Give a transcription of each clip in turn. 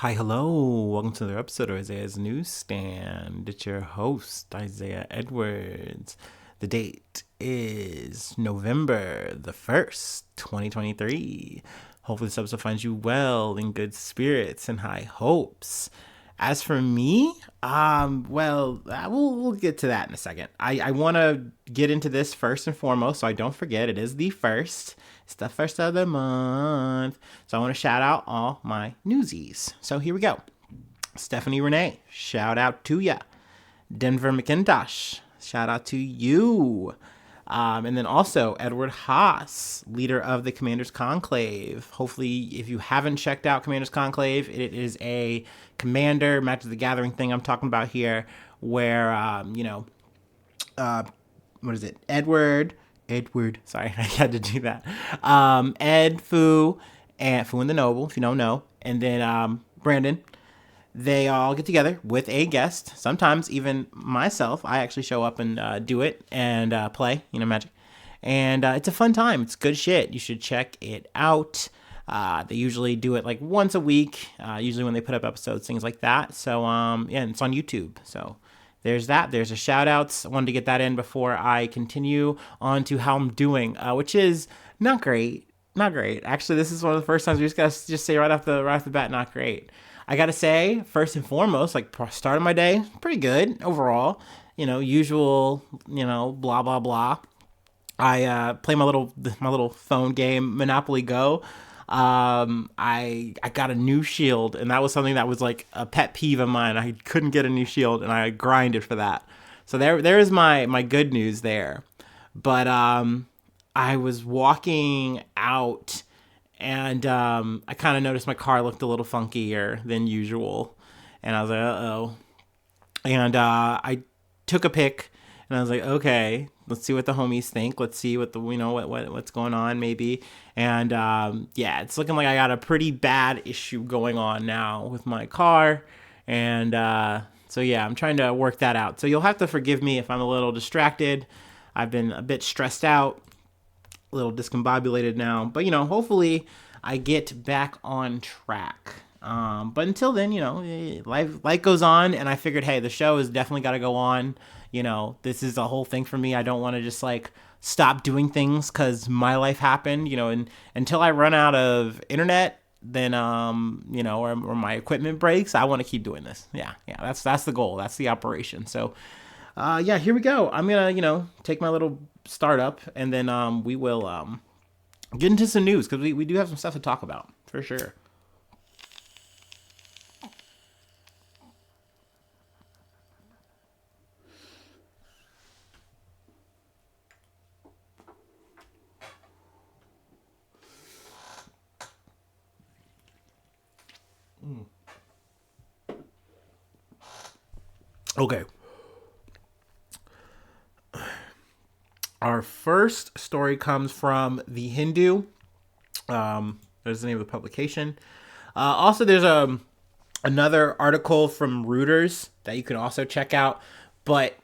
Hi, hello. Welcome to another episode of Isaiah's Newsstand. It's your host, Isaiah Edwards. The date is November the 1st, 2023. Hopefully, this episode finds you well, in good spirits, and high hopes. As for me, we'll get to that in a second. I want to get into this first and foremost, so I don't forget. It is the first. It's the first of the month. So I want to shout out all my newsies. So here we go. Stephanie Renee, shout out to ya. Denver McIntosh, shout out to you. And then also Edward Haas, leader of the Commanders Conclave. Hopefully, if you haven't checked out Commanders Conclave, it is a Commander Magic the Gathering thing I'm talking about here, where what is it? Edward. Sorry, I had to do that. Ed, Fu, and Fu and the Noble, if you don't know, and then Brandon. They all get together with a guest. Sometimes even myself, I actually show up and do it and play, Magic. And it's a fun time. It's good shit. You should check it out. They usually do it like once a week, usually when they put up episodes, things like that. So, and it's on YouTube. So there's that. There's a shout outs. I wanted to get that in before I continue on to how I'm doing, which is not great. Not great. Actually, this is one of the first times we just got to just say right off the bat, not great. I gotta say, first and foremost, like start of my day, pretty good overall. Usual, blah blah blah. I play my little phone game, Monopoly Go. I got a new shield, and that was something that was like a pet peeve of mine. I couldn't get a new shield, and I grinded for that. So there is my good news there. But I was walking out, and I kind of noticed my car looked a little funkier than usual, and I was like, uh-oh. And I took a pic, and I was like, okay, let's see what the homies think. Let's see what what's going on maybe. And yeah, it's looking like I got a pretty bad issue going on now with my car, and so yeah, I'm trying to work that out. So you'll have to forgive me if I'm a little distracted. I've been a bit stressed out, a little discombobulated now, but hopefully I get back on track. But until then, life goes on, and I figured, hey, the show has definitely got to go on. This is a whole thing for me. I don't want to just like stop doing things because my life happened. And until I run out of internet, then or my equipment breaks, I want to keep doing this. Yeah, that's the goal. That's the operation. So yeah, here we go. I'm gonna take my little startup, and then we will get into some news because we do have some stuff to talk about for sure. Okay. Our first story comes from The Hindu. There's the name of the publication. Also, there's another article from Reuters that you can also check out. But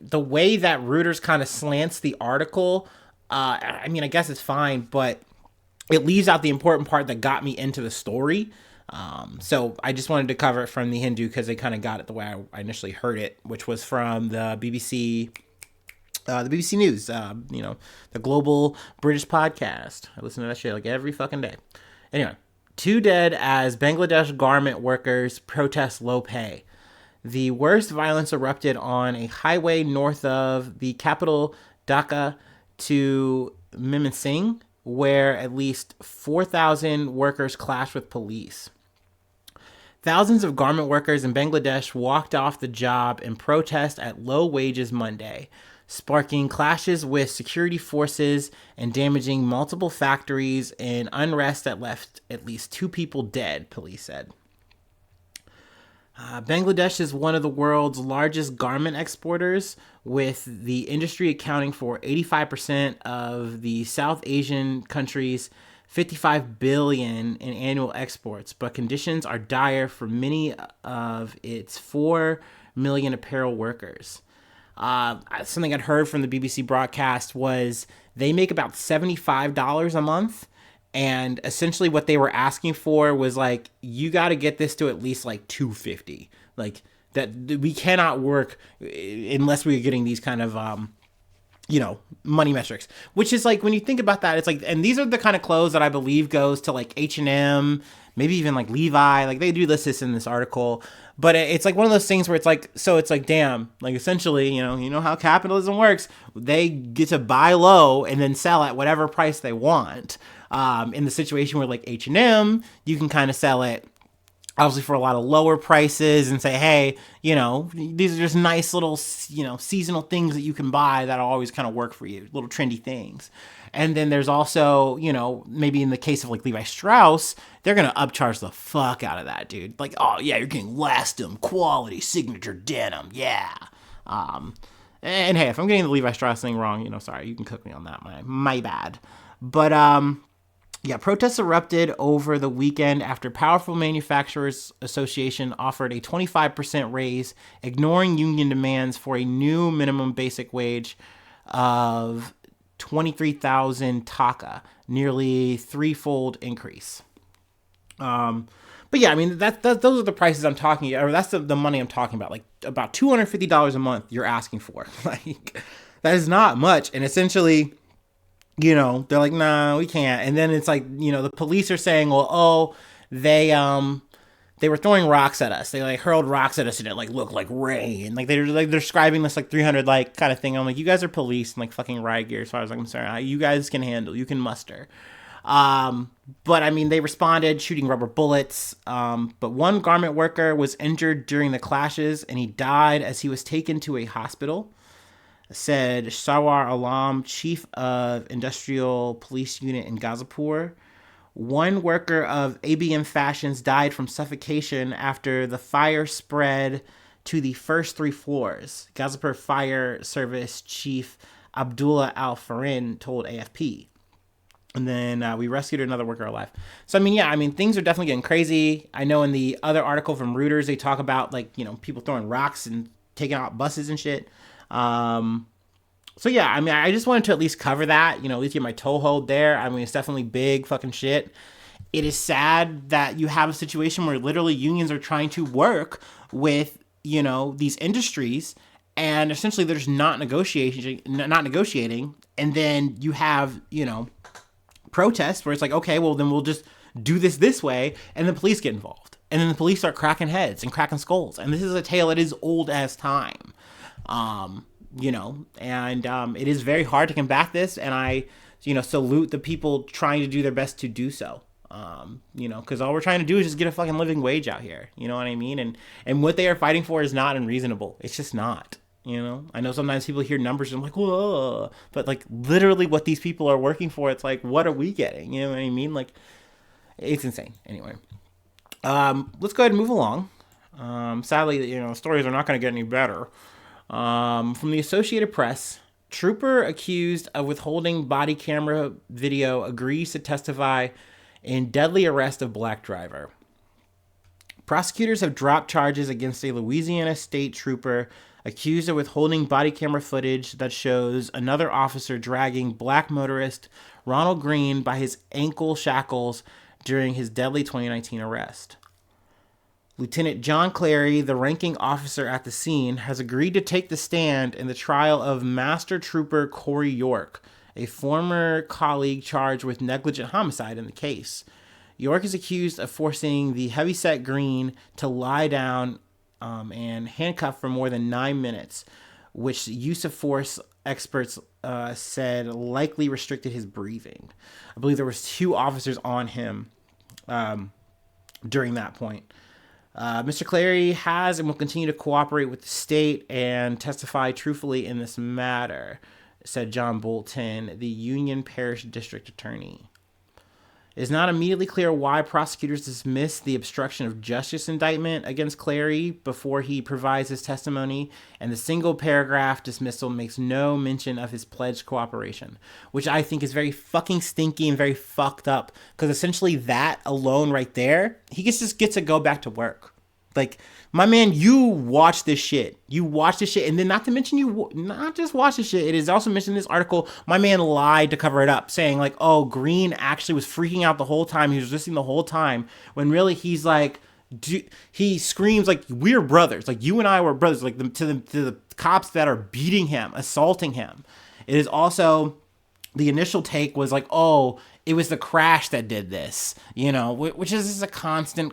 the way that Reuters kind of slants the article, I mean, I guess it's fine, but it leaves out the important part that got me into the story. So I just wanted to cover it from The Hindu because they kind of got it the way I initially heard it, which was from the BBC. The BBC News, the global British podcast. I listen to that shit like every fucking day. Anyway, 2 dead as Bangladesh garment workers protest low pay. The worst violence erupted on a highway north of the capital Dhaka to Mymensingh, where at least 4,000 workers clashed with police. Thousands of garment workers in Bangladesh walked off the job in protest at low wages Monday, sparking clashes with security forces and damaging multiple factories and unrest that left at least 2 people dead, police said. Bangladesh is one of the world's largest garment exporters, with the industry accounting for 85% of the South Asian country's 55 billion in annual exports, but conditions are dire for many of its 4 million apparel workers. Something I'd heard from the BBC broadcast was they make about $75 a month, And essentially what they were asking for was like, you got to get this to at least like 250. Like that we cannot work unless we're getting these kind of money metrics, which is like, when you think about that, it's like, and these are the kind of clothes that I believe goes to like H&M, maybe even like Levi, like they do list this in this article, but it's like one of those things where it's like, so it's like, damn, like essentially, you know how capitalism works. They get to buy low and then sell at whatever price they want. In the situation where like H&M, you can kind of sell it obviously for a lot of lower prices and say, hey, these are just nice little, seasonal things that you can buy that'll always kind of work for you, little trendy things. And then there's also, maybe in the case of like Levi Strauss, they're going to upcharge the fuck out of that, dude. Like, oh yeah, you're getting Lastum quality signature denim. Yeah. And hey, if I'm getting the Levi Strauss thing wrong, sorry, you can cook me on that. My bad. But, yeah, protests erupted over the weekend after Powerful Manufacturers Association offered a 25% raise, ignoring union demands for a new minimum basic wage of 23,000 taka, nearly threefold increase. But yeah, I mean, those are the prices I'm talking about, or that's the money I'm talking about, like about $250 a month you're asking for. Like, that is not much, and essentially, they're like, no, we can't. And then it's like, the police are saying, well, they were throwing rocks at us. They like hurled rocks at us and it like looked like rain. Like they're like describing this like 300 like kind of thing. I'm like, you guys are police and like fucking riot gear as far as I'm concerned. You guys can handle, you can muster. But I mean, they responded shooting rubber bullets. But one garment worker was injured during the clashes and he died as he was taken to a hospital, said Sawar Alam, chief of industrial police unit in Gazipur. One worker of ABM Fashions died from suffocation after the fire spread to the first three floors. Gazipur Fire Service Chief Abdullah Al Farin told AFP. And then we rescued another worker alive. So, I mean, things are definitely getting crazy. I know in the other article from Reuters, they talk about like, people throwing rocks and taking out buses and shit. So yeah, I mean, I just wanted to at least cover that, at least get my toehold there. I mean, it's definitely big fucking shit. It is sad that you have a situation where literally unions are trying to work with, these industries, and essentially they're just not negotiating. And then you have, protests where it's like, okay, well then we'll just do this way. And the police get involved. And then the police start cracking heads and cracking skulls. And this is a tale that is old as time. It is very hard to combat this, and I, salute the people trying to do their best to do so. Because all we're trying to do is just get a fucking living wage out here. You know what I mean? And what they are fighting for is not unreasonable. It's just not. I know sometimes people hear numbers and I'm like, whoa, but like literally what these people are working for, it's like, what are we getting? You know what I mean? Like, it's insane. Anyway, let's go ahead and move along. Sadly, stories are not going to get any better. From the Associated Press, trooper accused of withholding body camera video agrees to testify in deadly arrest of black driver. Prosecutors have dropped charges against a Louisiana state trooper accused of withholding body camera footage that shows another officer dragging black motorist Ronald Greene by his ankle shackles during his deadly 2019 arrest. Lieutenant John Clary, the ranking officer at the scene, has agreed to take the stand in the trial of Master Trooper Corey York, a former colleague charged with negligent homicide in the case. York is accused of forcing the heavyset Greene to lie down and handcuff for more than 9 minutes, which use of force experts said likely restricted his breathing. I believe there was 2 officers on him during that point. Mr. Clary has and will continue to cooperate with the state and testify truthfully in this matter, said John Bolton, the Union Parish District Attorney. It is not immediately clear why prosecutors dismissed the obstruction of justice indictment against Clary before he provides his testimony, and the single paragraph dismissal makes no mention of his pledged cooperation, which I think is very fucking stinky and very fucked up, because essentially that alone right there, he just gets to go back to work. Like, my man, you watch this shit. You watch this shit. And then, not to mention, you not just watch this shit, it is also mentioned in this article, my man lied to cover it up, saying, like, oh, Greene actually was freaking out the whole time. He was listening the whole time. When really, he's like, he screams, like, we're brothers. Like, you and I were brothers. Like, to the cops that are beating him, assaulting him. It is also, the initial take was like, oh, it was the crash that did this, which is just a constant,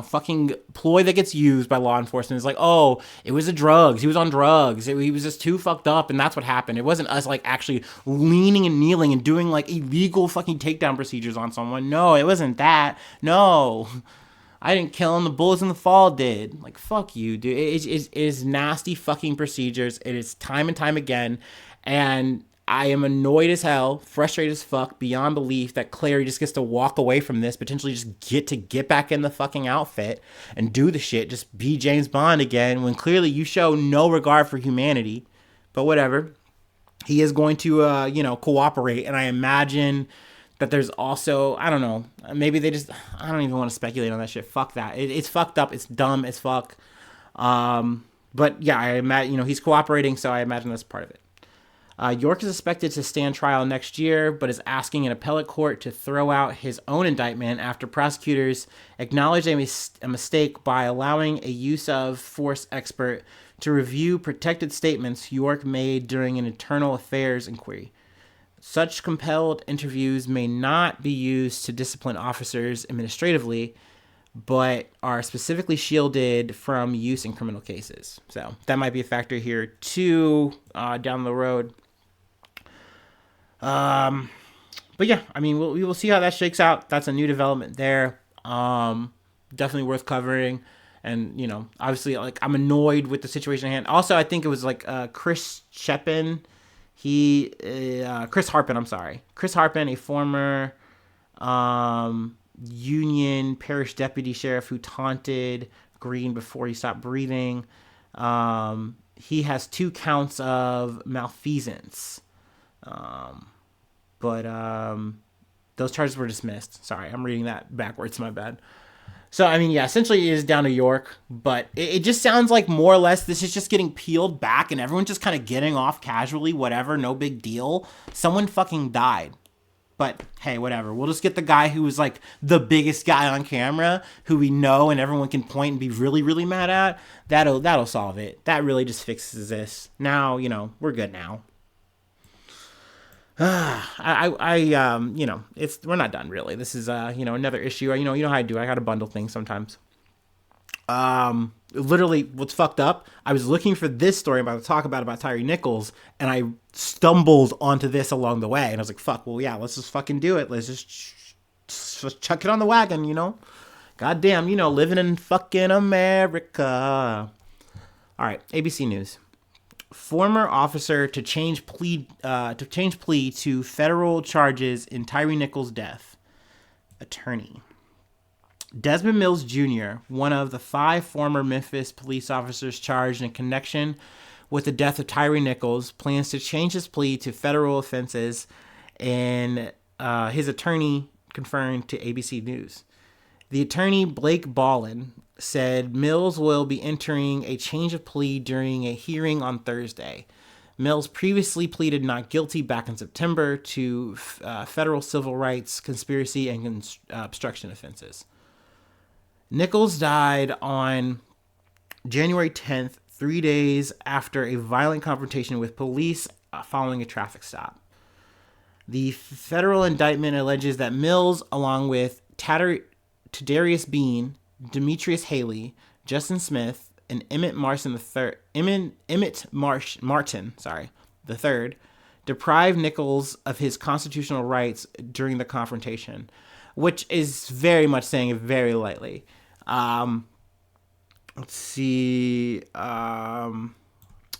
fucking ploy that gets used by law enforcement. It's like, oh, it was the drugs. He was on drugs. He was just too fucked up, and that's what happened. It wasn't us, like, actually leaning and kneeling and doing, like, illegal fucking takedown procedures on someone. No, it wasn't that. No. I didn't kill him. The bullets in the fall did. Like, fuck you, dude. It is nasty fucking procedures. It is time and time again. And I am annoyed as hell, frustrated as fuck, beyond belief that Clary just gets to walk away from this, potentially just get back in the fucking outfit and do the shit, just be James Bond again, when clearly you show no regard for humanity. But whatever. He is going to, cooperate, and I imagine that there's also, I don't know, maybe they just, I don't even want to speculate on that shit. Fuck that. It's fucked up. It's dumb as fuck. But yeah, I imagine, he's cooperating, so I imagine that's part of it. York is expected to stand trial next year, but is asking an appellate court to throw out his own indictment after prosecutors acknowledged a mistake by allowing a use of force expert to review protected statements York made during an internal affairs inquiry. Such compelled interviews may not be used to discipline officers administratively, but are specifically shielded from use in criminal cases. So that might be a factor here too, down the road. But yeah, I mean, we will see how that shakes out. That's a new development there. Definitely worth covering. And, obviously, like, I'm annoyed with the situation at hand. Also, I think it was like Chris Harpin, I'm sorry. Chris Harpin, a former Union Parish Deputy Sheriff who taunted Greene before he stopped breathing. He has 2 counts of malfeasance. But those charges were dismissed. Sorry, I'm reading that backwards. My bad. So, I mean, yeah, essentially it is down to York, but it just sounds like more or less this is just getting peeled back and everyone's just kind of getting off casually, whatever, no big deal. Someone fucking died. But, hey, whatever. We'll just get the guy who was, like, the biggest guy on camera, who we know and everyone can point and be really, really mad at. That'll solve it. That really just fixes this. Now, we're good now. We're not done really. This is, another issue. You know how I do. I got to bundle things sometimes. Literally what's fucked up. I was looking for this story I'm about to talk about Tyre Nichols, and I stumbled onto this along the way, and I was like, fuck, well, yeah, let's just fucking do it. Let's just chuck it on the wagon, Goddamn, living in fucking America. All right. ABC News. Former officer to change plea to federal charges in Tyre Nichols' death. Attorney. Desmond Mills Jr., one of the 5 former Memphis police officers charged in connection with the death of Tyre Nichols, plans to change his plea to federal offenses, and his attorney confirmed to ABC News. The attorney, Blake Ballin, said Mills will be entering a change of plea during a hearing on Thursday. Mills previously pleaded not guilty back in September to federal civil rights, conspiracy, and obstruction offenses. Nichols died on January 10th, 3 days after a violent confrontation with police following a traffic stop. The federal indictment alleges that Mills, along with Tadarius Bean, Demetrius Haley, Justin Smith, and Emmett Martin III, deprived Nichols of his constitutional rights during the confrontation, which is very much saying it very lightly. Let's see.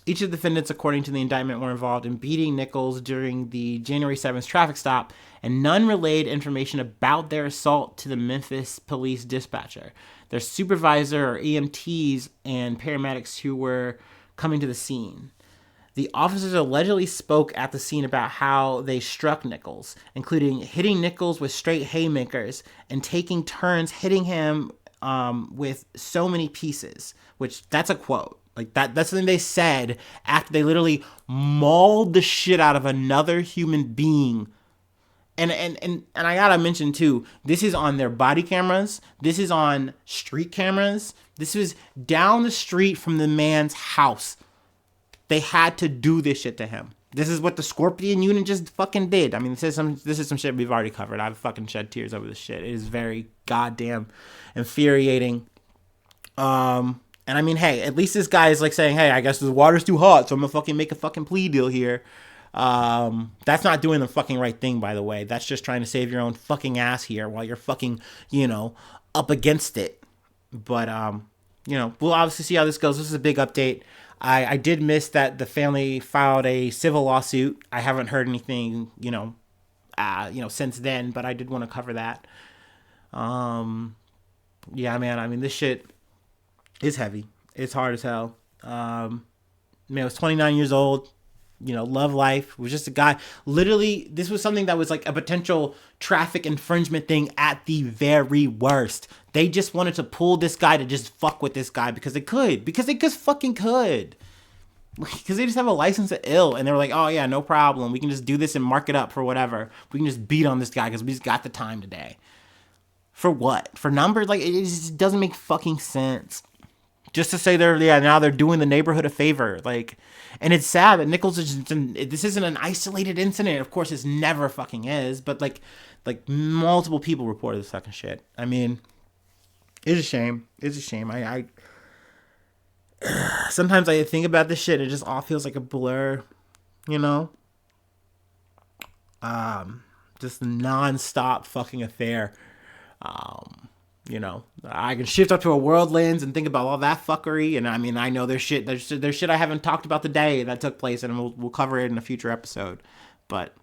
Each of the defendants, according to the indictment, were involved in beating Nichols during the January 7th traffic stop, and none relayed information about their assault to the Memphis police dispatcher, their supervisor, or EMTs and paramedics who were coming to the scene. The officers allegedly spoke at the scene about how they struck Nichols, including hitting Nichols with straight haymakers and taking turns hitting him with so many pieces, which that's a quote. Like that's something they said after they literally mauled the shit out of another human being. And I gotta mention too, this is on their body cameras. This is on street cameras. This was down the street from the man's house. They had to do this shit to him. This is what the Scorpion unit just fucking did. I mean, this is some shit we've already covered. I've fucking shed tears over this shit. It is very goddamn infuriating. And I mean, hey, at least this guy is like saying, hey, I guess the water's too hot, so I'm gonna fucking make a fucking plea deal here. That's not doing the fucking right thing, by the way. That's just trying to save your own fucking ass here while you're fucking, up against it. But, we'll obviously see how this goes. This is a big update. I did miss that the family filed a civil lawsuit. I haven't heard anything, since then, but I did want to cover that. Yeah, man, I mean, this shit is heavy. It's hard as hell. I was 29 years old. Love life. Was just a guy. Literally, this was something that was like a potential traffic infringement thing at the very worst. They just wanted to pull this guy to just fuck with this guy because they could. Because they just fucking could. Because they just have a license to ill. And they were like, oh yeah, no problem. We can just do this and mark it up for whatever. We can just beat on this guy because we just got the time today. For what? For numbers? Like, it just doesn't make fucking sense. Just to say now they're doing the neighborhood a favor. Like, and it's sad that Nichols this isn't an isolated incident. Of course, this never fucking is. But like multiple people reported this fucking shit. I mean, it's a shame. It's a shame. I sometimes I think about this shit. It just all feels like a blur, just nonstop fucking affair. I can shift up to a world lens and think about all that fuckery. And I mean, I know there's shit I haven't talked about today that took place, and we'll cover it in a future episode. But,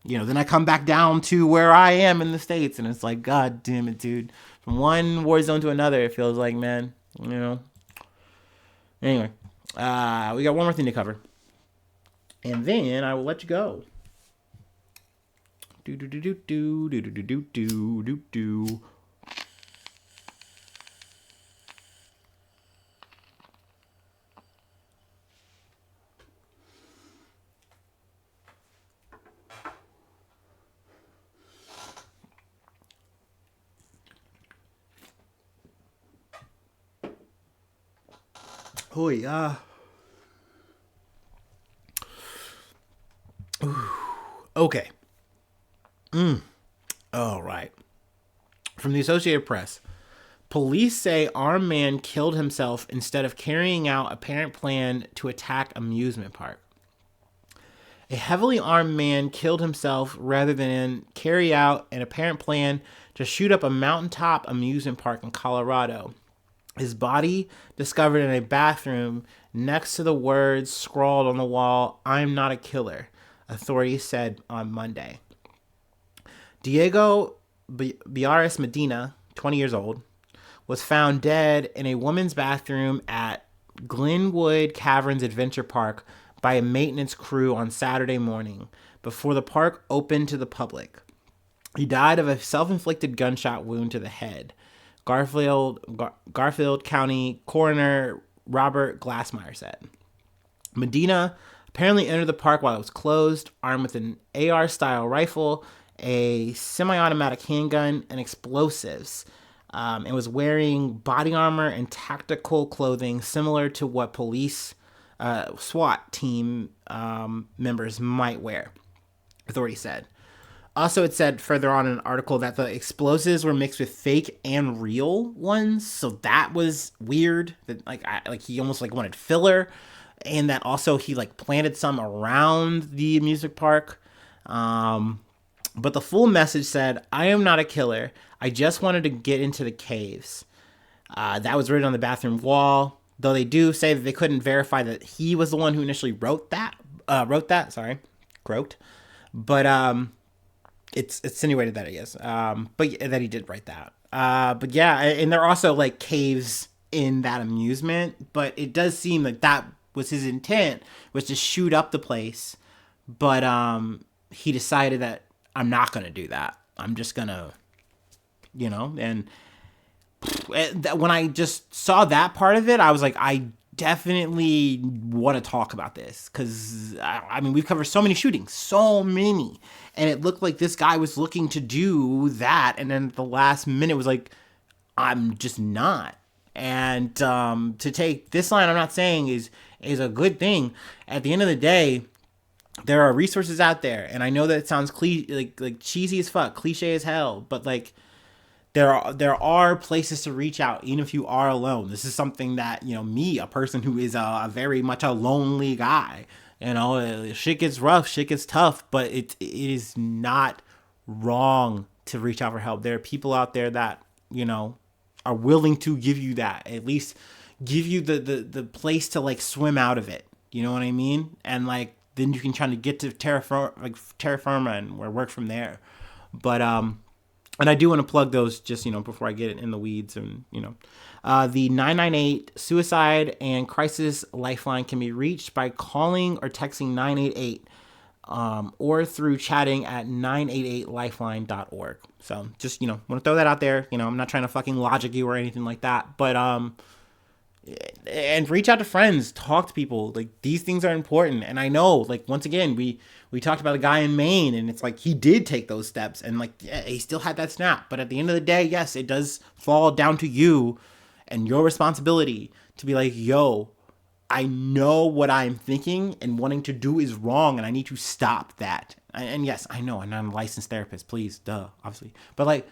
then I come back down to where I am in the States, and it's like, God damn it, dude. From one war zone to another, it feels like, man, Anyway, we got one more thing to cover. And then I will let you go. Do. Oh yeah. Okay. All right. From the Associated Press, police say armed man killed himself instead of carrying out apparent plan to attack amusement park. A heavily armed man killed himself rather than carry out an apparent plan to shoot up a mountaintop amusement park in Colorado. His body discovered in a bathroom next to the words scrawled on the wall, "I'm not a killer," authorities said on Monday. Diego Biares Medina, 20 years old, was found dead in a woman's bathroom at Glenwood Caverns Adventure Park by a maintenance crew on Saturday morning before the park opened to the public. He died of a self-inflicted gunshot wound to the head. Garfield County Coroner Robert Glassmeyer said. Medina apparently entered the park while it was closed, armed with an AR-style rifle, a semi-automatic handgun, and explosives, and was wearing body armor and tactical clothing similar to what police SWAT team members might wear, authorities said. Also, it said further on in an article that the explosives were mixed with fake and real ones, so that was weird. That he almost wanted filler, and that also he planted some around the amusement park. But the full message said, "I am not a killer. I just wanted to get into the caves." That was written on the bathroom wall, though they do say that they couldn't verify that he was the one who initially wrote that. But it's insinuated that he is. But that he did write that. But yeah, and there are also caves in that amusement, but it does seem like that was his intent, was to shoot up the place. But he decided that I'm not going to do that. I'm just going to, and when I just saw that part of it, I was like, I definitely want to talk about this because I mean, we've covered so many shootings, so many, and it looked like this guy was looking to do that, and then at the last minute was like, I'm just not. And to take this line, I'm not saying is a good thing. At the end of the day, there are resources out there, and I know that it sounds like cheesy as fuck, cliche as hell, but like there are places to reach out, even if you are alone. This is something that, me, a person who is a very much a lonely guy, shit gets rough, shit gets tough, but it is not wrong to reach out for help. There are people out there that, are willing to give you that, at least give you the place to like swim out of it. You know what I mean? And like, then you can try to get to terra firma and work from there. But, and I do want to plug those just, before I get in the weeds. And, the 998 Suicide and Crisis Lifeline can be reached by calling or texting 988 or through chatting at 988lifeline.org. So just, want to throw that out there. I'm not trying to fucking logic you or anything like that. But, and reach out to friends, talk to people. Like, these things are important. And I know, like, once again, we talked about a guy in Maine, and it's like he did take those steps, and like, yeah, he still had that snap. But at the end of the day, yes, it does fall down to you and your responsibility to be like, yo, I know what I'm thinking and wanting to do is wrong, and I need to stop that. And yes, I know I'm not a licensed therapist, please, obviously, but like,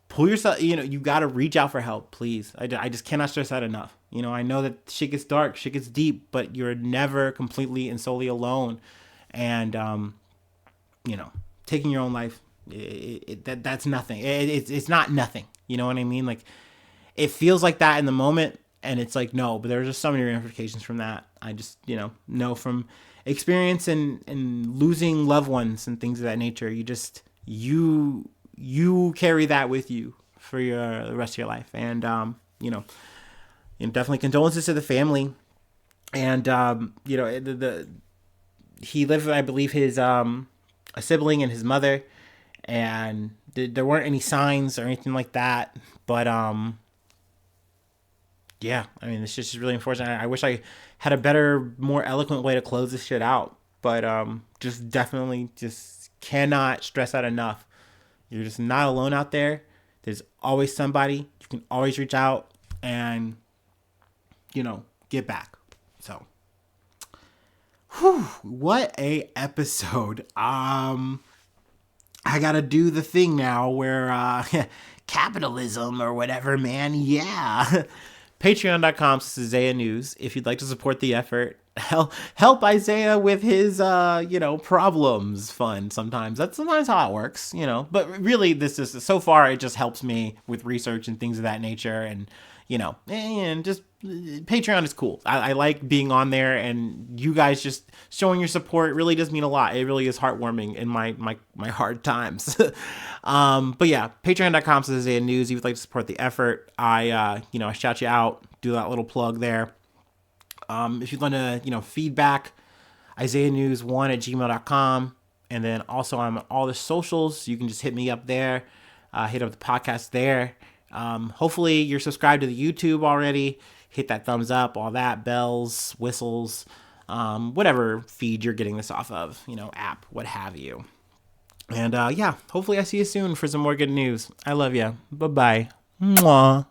pull yourself, you got to reach out for help, please. I just cannot stress that enough. I know that shit gets dark, shit gets deep, but you're never completely and solely alone. And, taking your own life, that's nothing. It's not nothing. You know what I mean? Like, it feels like that in the moment, and it's like, no, but there's just so many ramifications from that. I just, know from experience and losing loved ones and things of that nature. You carry that with you for the rest of your life. And, definitely condolences to the family. And, he lived, I believe, his, a sibling and his mother, and there weren't any signs or anything like that. But, yeah, I mean, it's just really unfortunate. I wish I had a better, more eloquent way to close this shit out. But, just definitely just cannot stress that enough. You're just not alone out there. There's always somebody. You can always reach out and, get back. So, whew, what a episode. I gotta do the thing now where, capitalism or whatever, man. Yeah. Patreon.com/Isaiah News. If you'd like to support the effort, help Isaiah with his, problems fund sometimes. That's sometimes how it works, But really, this is, so far, it just helps me with research and things of that nature. And, and just Patreon is cool. I like being on there, and you guys just showing your support really does mean a lot. It really is heartwarming in my hard times. But yeah, patreon.com/Isaiah News. If you'd like to support the effort, I shout you out, do that little plug there. If you'd want to, feedback, IsaiahNews1@gmail.com. And then also I'm on all the socials. You can just hit me up there, hit up the podcast there. Hopefully you're subscribed to the YouTube already. Hit that thumbs up, all that, bells, whistles, whatever feed you're getting this off of, app, what have you. And yeah, hopefully I see you soon for some more good news. I love you. Bye-bye. Mwah.